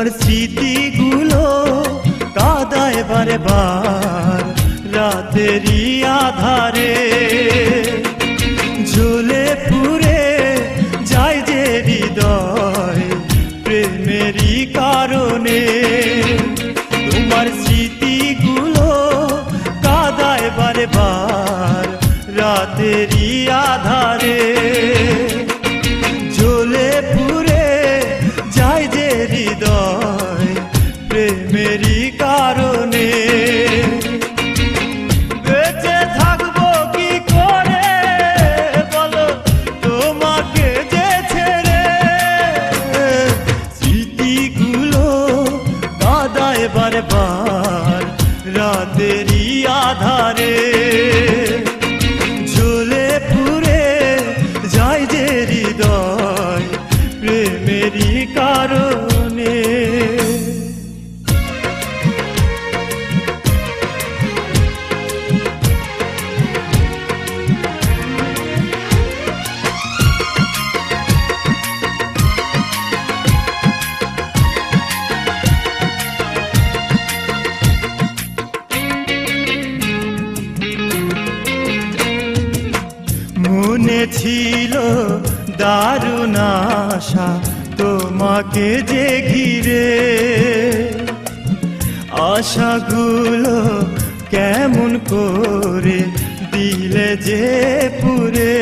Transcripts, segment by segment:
তোমার স্মৃতিগুলো কাঁদায় বারে বার রাতেরই আধারে, ঝুলে পুরে যায় যে হৃদয় প্রেমেরই কারণে। তোমার স্মৃতিগুলো কাঁদায় বারে বার রাতেরই আধারে, ঝুলে পুরে যায় যে হৃদয় প্রেমেরই কারণে। বেঁচে থাকবো কি করে বলো তোমাকে যে ছেড়ে, স্মৃতিগুলো কাঁদায় বারে বার রাতেরই আধারে, ঝুলে পুরে যায় যে হৃদয় প্রেমেরই কারণে। মনে ছিল দারুণ আশা তোমাকে যে ঘিরে, আশাগুলো কেমন করে দিলে যে পুরে।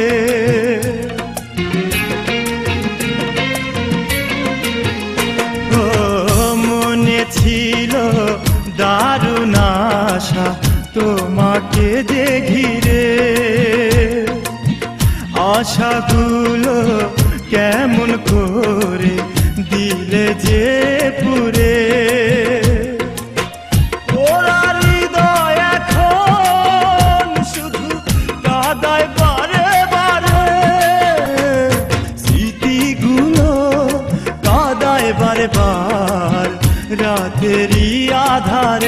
ও মনে ছিল দারুণ আশা তোমাকে যে ঘিরে, আশাগুলো কেমন করে দিলে যে পুরে। ওরা হৃদয় এখন শুধু কাঁদায় বারে বারে, স্মৃতিগুলো কাঁদায় বারে বার রাতেরই আধারে,